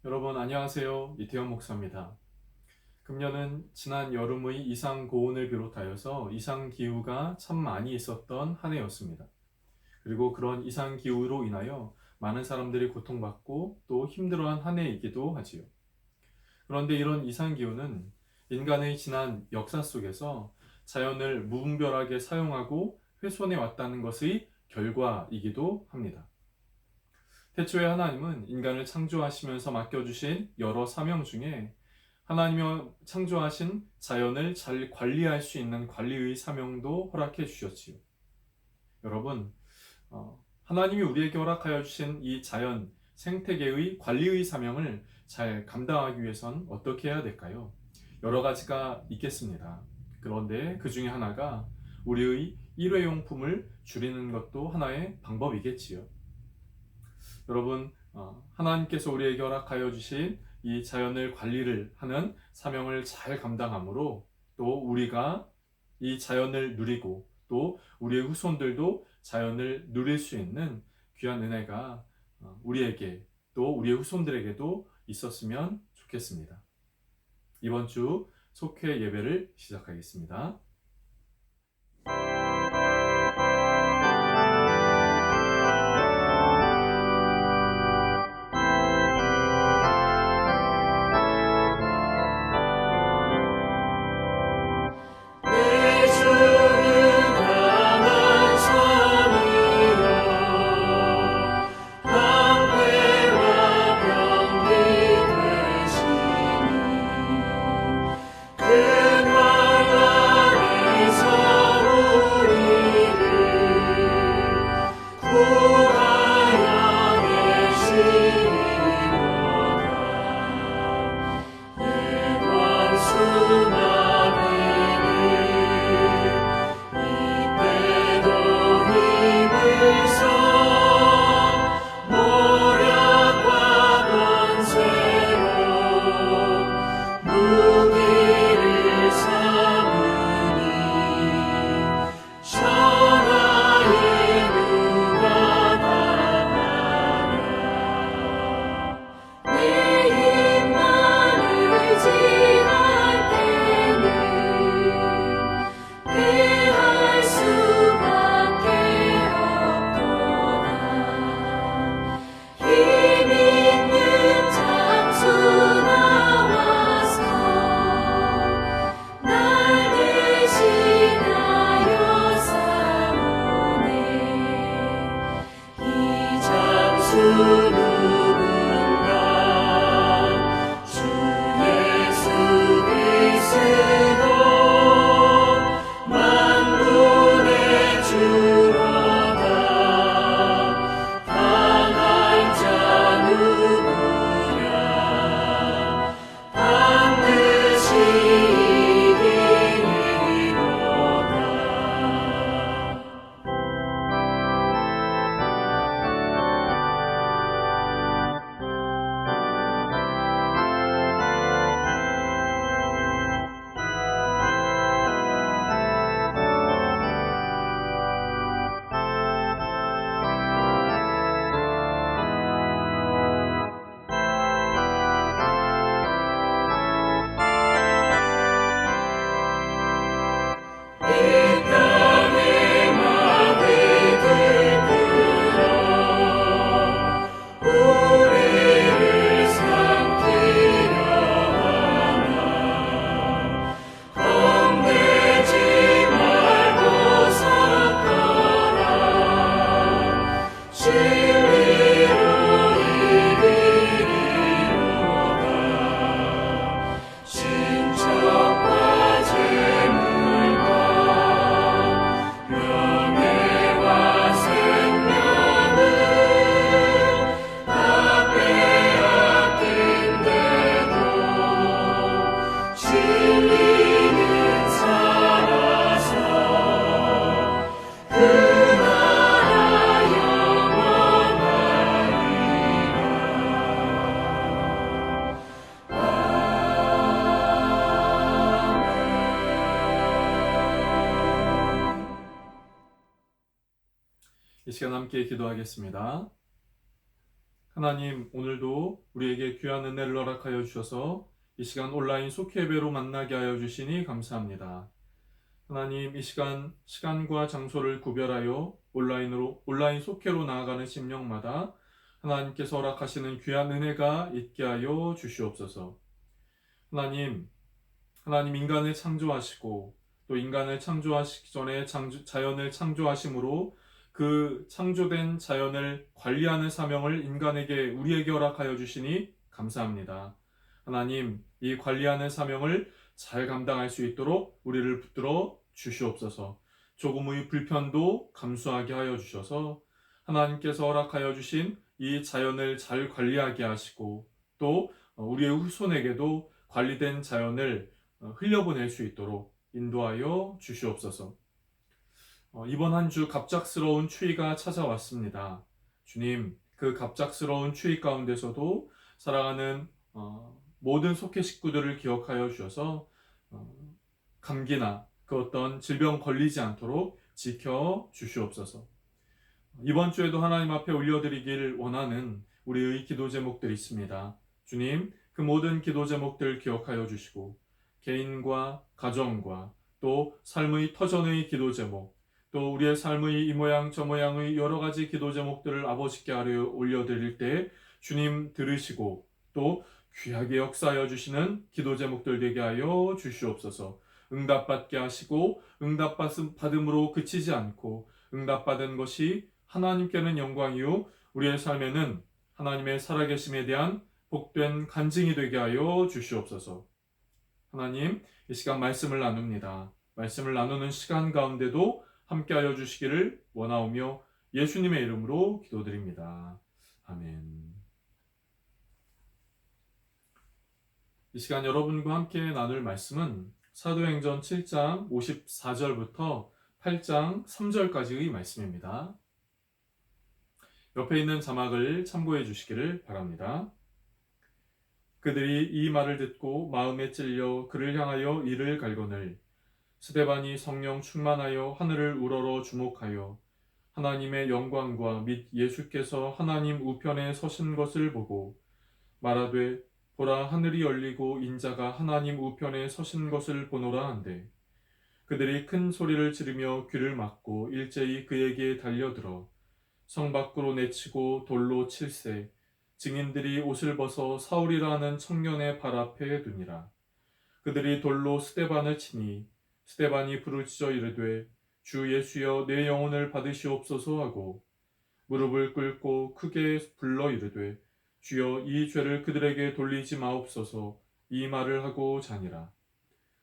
여러분 안녕하세요. 이태원 목사입니다. 금년은 지난 여름의 이상 고온을 비롯하여서 이상 기후가 참 많이 있었던 한 해였습니다. 그리고 그런 이상 기후로 인하여 많은 사람들이 고통받고 또 힘들어한 한 해이기도 하지요. 그런데 이런 이상 기후는 인간의 지난 역사 속에서 자연을 무분별하게 사용하고 훼손해 왔다는 것의 결과이기도 합니다. 태초에 하나님은 인간을 창조하시면서 맡겨주신 여러 사명 중에 하나님이 창조하신 자연을 잘 관리할 수 있는 관리의 사명도 허락해 주셨지요. 여러분, 하나님이 우리에게 허락하여 주신 이 자연, 생태계의 관리의 사명을 잘 감당하기 위해선 어떻게 해야 될까요? 여러 가지가 있겠습니다. 그런데 그 중에 하나가 우리의 일회용품을 줄이는 것도 하나의 방법이겠지요. 여러분, 하나님께서 우리에게 허락하여 주신 이 자연을 관리를 하는 사명을 잘 감당함으로 또 우리가 이 자연을 누리고 또 우리의 후손들도 자연을 누릴 수 있는 귀한 은혜가 우리에게 또 우리의 후손들에게도 있었으면 좋겠습니다. 이번 주 속회 예배를 시작하겠습니다. 이 시간 함께 기도하겠습니다. 하나님, 오늘도 우리에게 귀한 은혜를 허락하여 주셔서 이 시간 온라인 속회배로 만나게 하여 주시니 감사합니다. 하나님, 이 시간과 장소를 구별하여 온라인 속회로 나아가는 심령마다 하나님께서 허락하시는 귀한 은혜가 있게 하여 주시옵소서. 하나님, 인간을 창조하시고 또 인간을 창조하시기 전에 자연을 창조하심으로 그 창조된 자연을 관리하는 사명을 우리에게 허락하여 주시니 감사합니다. 하나님, 이 관리하는 사명을 잘 감당할 수 있도록 우리를 붙들어 주시옵소서. 조금의 불편도 감수하게 하여 주셔서 하나님께서 허락하여 주신 이 자연을 잘 관리하게 하시고 또 우리의 후손에게도 관리된 자연을 흘려보낼 수 있도록 인도하여 주시옵소서. 이번 한 주 갑작스러운 추위가 찾아왔습니다. 주님, 그 갑작스러운 추위 가운데서도 사랑하는 모든 속회 식구들을 기억하여 주셔서 감기나 그 어떤 질병 걸리지 않도록 지켜 주시옵소서. 이번 주에도 하나님 앞에 올려드리길 원하는 우리의 기도 제목들이 있습니다. 주님, 그 모든 기도 제목들 기억하여 주시고 개인과 가정과 또 삶의 터전의 기도 제목, 또 우리의 삶의 이 모양 저 모양의 여러 가지 기도 제목들을 아버지께 올려드릴 때 주님 들으시고 또 귀하게 역사하여 주시는 기도 제목들 되게 하여 주시옵소서. 응답받게 하시고 응답받음으로 그치지 않고 응답받은 것이 하나님께는 영광이요 우리의 삶에는 하나님의 살아계심에 대한 복된 간증이 되게 하여 주시옵소서. 하나님, 이 시간 말씀을 나눕니다. 말씀을 나누는 시간 가운데도 함께하여 주시기를 원하오며 예수님의 이름으로 기도드립니다. 아멘. 이 시간 여러분과 함께 나눌 말씀은 사도행전 7장 54절부터 8장 3절까지의 말씀입니다. 옆에 있는 자막을 참고해 주시기를 바랍니다. 그들이 이 말을 듣고 마음에 찔려 그를 향하여 이를 갈거늘 스데반이 성령 충만하여 하늘을 우러러 주목하여 하나님의 영광과 및 예수께서 하나님 우편에 서신 것을 보고 말하되 보라 하늘이 열리고 인자가 하나님 우편에 서신 것을 보노라 한대 그들이 큰 소리를 지르며 귀를 막고 일제히 그에게 달려들어 성 밖으로 내치고 돌로 칠세 증인들이 옷을 벗어 사울이라는 청년의 발 앞에 두니라. 그들이 돌로 스데반을 치니 스데반이 부르짖어 이르되 주 예수여 내 영혼을 받으시옵소서 하고 무릎을 꿇고 크게 불러 이르되 주여 이 죄를 그들에게 돌리지 마옵소서 이 말을 하고 자니라.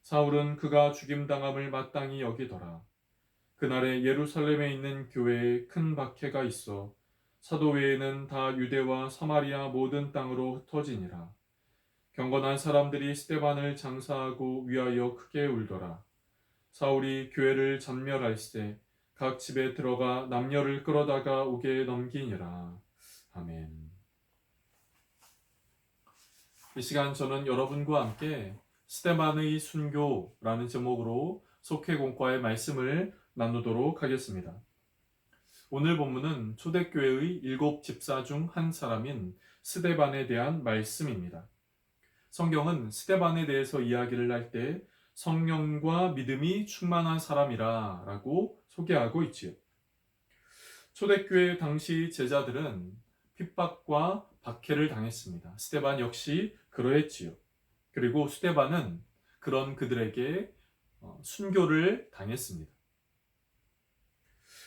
사울은 그가 죽임당함을 마땅히 여기더라. 그날에 예루살렘에 있는 교회에 큰 박해가 있어 사도 외에는 다 유대와 사마리아 모든 땅으로 흩어지니라. 경건한 사람들이 스데반을 장사하고 위하여 크게 울더라. 사울이 교회를 전멸할세 각 집에 들어가 남녀를 끌어다가 옥에 넘기니라. 아멘. 이 시간 저는 여러분과 함께 스데반의 순교라는 제목으로 속회공과의 말씀을 나누도록 하겠습니다. 오늘 본문은 초대교회의 7 집사 중 한 사람인 스데반에 대한 말씀입니다. 성경은 스데반에 대해서 이야기를 할 때 성령과 믿음이 충만한 사람이라 라고 소개하고 있지요. 초대교회 당시 제자들은 핍박과 박해를 당했습니다. 스데반 역시 그러했지요. 그리고 스데반은 그런 그들에게 순교를 당했습니다.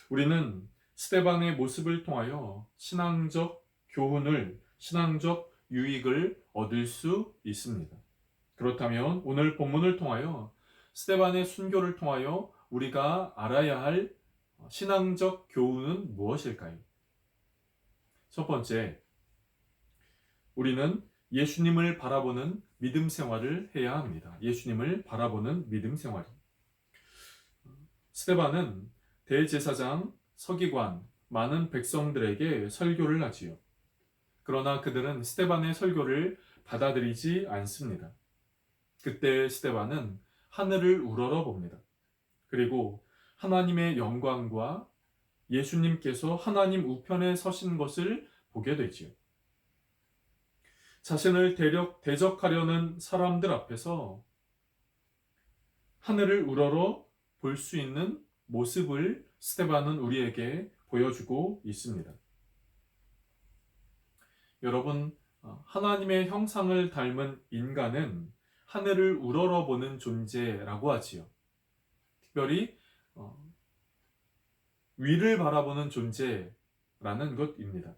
우리는 스데반의 모습을 통하여 신앙적 유익을 얻을 수 있습니다. 그렇다면 오늘 본문을 통하여 스데반의 순교를 통하여 우리가 알아야 할 신앙적 교훈은 무엇일까요? 첫 번째, 우리는 예수님을 바라보는 믿음 생활을 해야 합니다. 예수님을 바라보는 믿음 생활. 스데반은 대제사장, 서기관, 많은 백성들에게 설교를 하지요. 그러나 그들은 스데반의 설교를 받아들이지 않습니다. 그때 스데반은 하늘을 우러러 봅니다. 그리고 하나님의 영광과 예수님께서 하나님 우편에 서신 것을 보게 되지요. 자신을 대적하려는 사람들 앞에서 하늘을 우러러 볼 수 있는 모습을 스데반은 우리에게 보여주고 있습니다. 여러분, 하나님의 형상을 닮은 인간은 하늘을 우러러보는 존재라고 하지요. 특별히 위를 바라보는 존재라는 것입니다.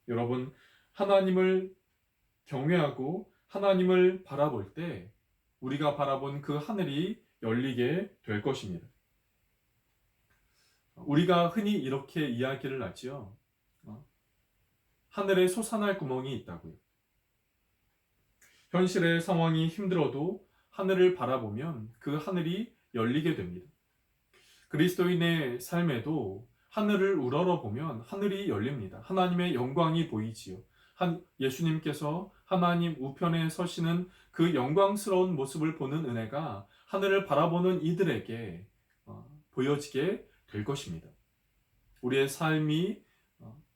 여러분, 하나님을 경외하고 하나님을 바라볼 때 우리가 바라본 그 하늘이 열리게 될 것입니다. 우리가 흔히 이렇게 이야기를 하지요. 하늘에 솟아날 구멍이 있다고요. 현실의 상황이 힘들어도 하늘을 바라보면 그 하늘이 열리게 됩니다. 그리스도인의 삶에도 하늘을 우러러보면 하늘이 열립니다. 하나님의 영광이 보이지요. 예수님께서 하나님 우편에 서시는 그 영광스러운 모습을 보는 은혜가 하늘을 바라보는 이들에게 보여지게 될 것입니다. 우리의 삶이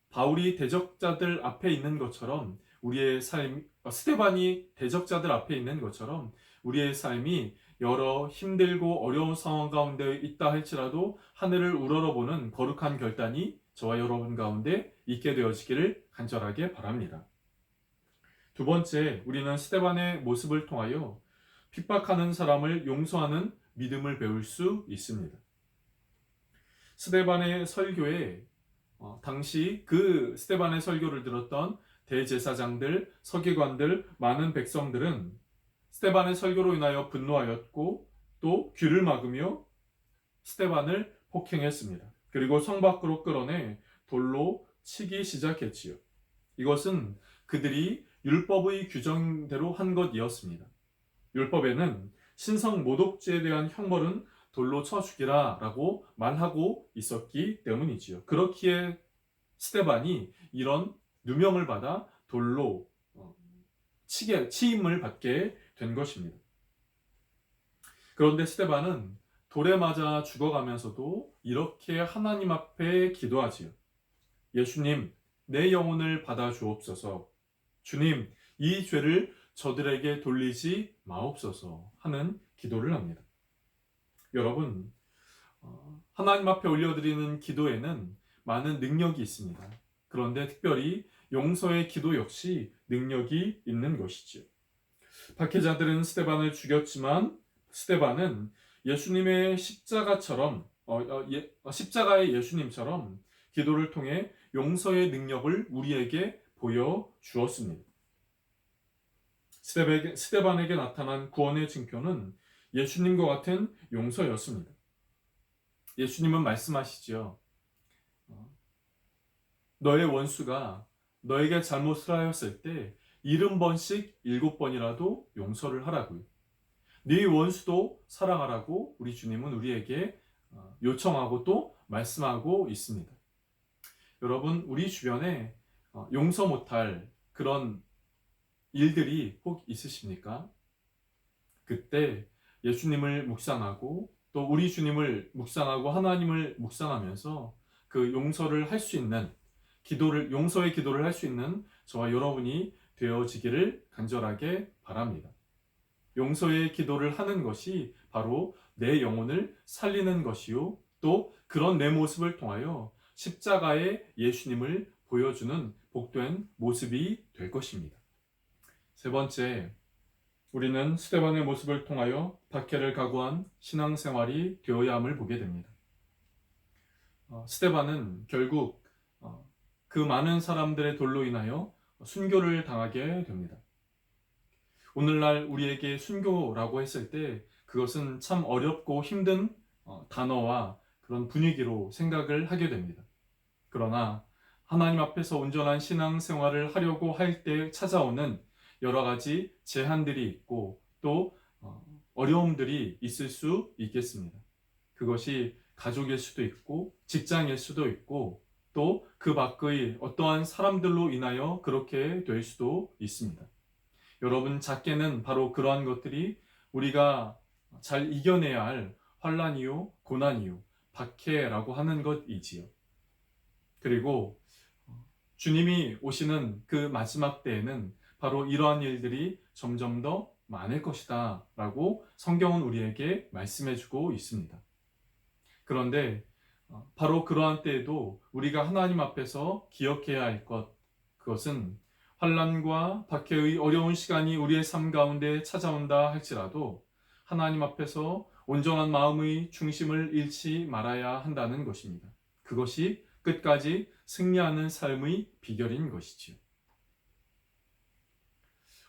바울이 대적자들 앞에 있는 것처럼 우리의 삶, 스데반이 대적자들 앞에 있는 것처럼 우리의 삶이 여러 힘들고 어려운 상황 가운데 있다 할지라도 하늘을 우러러보는 거룩한 결단이 저와 여러분 가운데 있게 되어지기를 간절하게 바랍니다. 두 번째, 우리는 스데반의 모습을 통하여 핍박하는 사람을 용서하는 믿음을 배울 수 있습니다. 스데반의 설교에 당시 그 스데반의 설교를 들었던 대제사장들, 서기관들, 많은 백성들은 스데반의 설교로 인하여 분노하였고 또 귀를 막으며 스데반을 폭행했습니다. 그리고 성 밖으로 끌어내 돌로 치기 시작했지요. 이것은 그들이 율법의 규정대로 한 것이었습니다. 율법에는 신성 모독죄에 대한 형벌은 돌로 쳐 죽이라 라고 말하고 있었기 때문이지요. 그렇기에 스데반이 이런 누명을 받아 돌로 치임을 받게 된 것입니다. 그런데 스데반은 돌에 맞아 죽어가면서도 이렇게 하나님 앞에 기도하지요. 예수님, 내 영혼을 받아 주옵소서. 주님, 이 죄를 저들에게 돌리지 마옵소서 하는 기도를 합니다. 여러분, 하나님 앞에 올려드리는 기도에는 많은 능력이 있습니다. 그런데 특별히 용서의 기도 역시 능력이 있는 것이죠. 박해자들은 스데반을 죽였지만 스데반은 예수님의 십자가처럼 십자가의 예수님처럼 기도를 통해 용서의 능력을 우리에게 보여주었습니다. 스데반에게 나타난 구원의 징표는 예수님과 같은 용서였습니다. 예수님은 말씀하시죠. 너의 원수가 너에게 잘못을 하였을 때 70번씩 7번이라도 용서를 하라고요. 네 원수도 사랑하라고 우리 주님은 우리에게 요청하고 또 말씀하고 있습니다. 여러분, 우리 주변에 용서 못할 그런 일들이 혹 있으십니까? 그때 예수님을 묵상하고 또 우리 주님을 묵상하고 하나님을 묵상하면서 그 용서를 할 수 있는 용서의 기도를 할 수 있는 저와 여러분이 되어지기를 간절하게 바랍니다. 용서의 기도를 하는 것이 바로 내 영혼을 살리는 것이요. 또 그런 내 모습을 통하여 십자가의 예수님을 보여주는 복된 모습이 될 것입니다. 세 번째, 우리는 스데반의 모습을 통하여 박해를 각오한 신앙생활이 되어야 함을 보게 됩니다. 스데반은 결국 그 많은 사람들의 돌로 인하여 순교를 당하게 됩니다. 오늘날 우리에게 순교라고 했을 때 그것은 참 어렵고 힘든 단어와 그런 분위기로 생각을 하게 됩니다. 그러나 하나님 앞에서 온전한 신앙생활을 하려고 할 때 찾아오는 여러 가지 제한들이 있고 또 어려움들이 있을 수 있겠습니다. 그것이 가족일 수도 있고 직장일 수도 있고 또 그 밖의 어떠한 사람들로 인하여 그렇게 될 수도 있습니다. 여러분, 작게는 바로 그러한 것들이 우리가 잘 이겨내야 할 환난이요, 고난이요, 박해라고 하는 것이지요. 그리고 주님이 오시는 그 마지막 때에는 바로 이러한 일들이 점점 더 많을 것이다 라고 성경은 우리에게 말씀해 주고 있습니다. 그런데 바로 그러한 때에도 우리가 하나님 앞에서 기억해야 할 것, 그것은 환난과 박해의 어려운 시간이 우리의 삶 가운데 찾아온다 할지라도 하나님 앞에서 온전한 마음의 중심을 잃지 말아야 한다는 것입니다. 그것이 끝까지 승리하는 삶의 비결인 것이지요.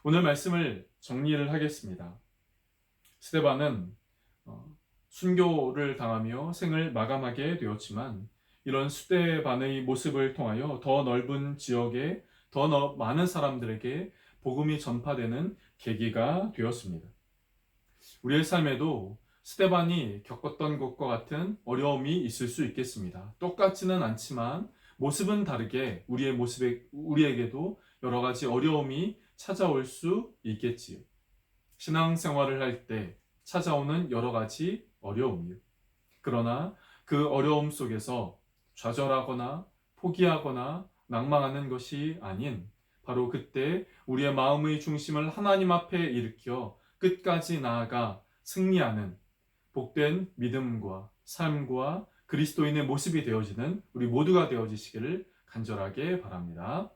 오늘 말씀을 정리를 하겠습니다. 스데반은 순교를 당하며 생을 마감하게 되었지만 이런 스데반의 모습을 통하여 더 넓은 지역에 더 많은 사람들에게 복음이 전파되는 계기가 되었습니다. 우리의 삶에도 스데반이 겪었던 것과 같은 어려움이 있을 수 있겠습니다. 똑같지는 않지만 모습은 다르게 우리에게도 여러 가지 어려움이 찾아올 수 있겠지요. 신앙생활을 할 때 찾아오는 여러 가지 어려움이요. 그러나 그 어려움 속에서 좌절하거나 포기하거나 낭망하는 것이 아닌 바로 그때 우리의 마음의 중심을 하나님 앞에 일으켜 끝까지 나아가 승리하는 복된 믿음과 삶과 그리스도인의 모습이 되어지는 우리 모두가 되어지시기를 간절하게 바랍니다.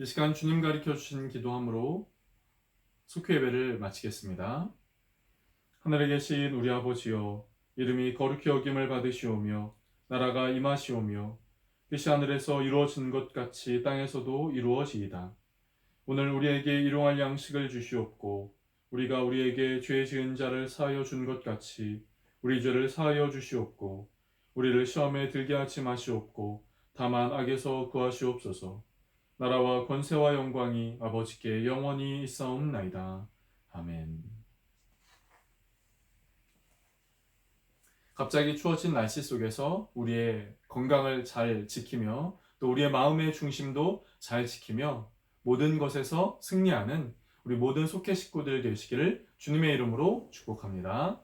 이 시간 주님 가르쳐 주신 기도함으로 속회 예배를 마치겠습니다. 하늘에 계신 우리 아버지여, 이름이 거룩히 여김을 받으시오며 나라가 임하시오며 뜻이 하늘에서 이루어진 것 같이 땅에서도 이루어지이다. 오늘 우리에게 일용할 양식을 주시옵고 우리가 우리에게 죄 지은 자를 사하여 준 것 같이 우리 죄를 사하여 주시옵고 우리를 시험에 들게 하지 마시옵고 다만 악에서 구하시옵소서. 나라와 권세와 영광이 아버지께 영원히 있사옵나이다. 아멘. 갑자기 추워진 날씨 속에서 우리의 건강을 잘 지키며 또 우리의 마음의 중심도 잘 지키며 모든 것에서 승리하는 우리 모든 속회 식구들 되시기를 주님의 이름으로 축복합니다.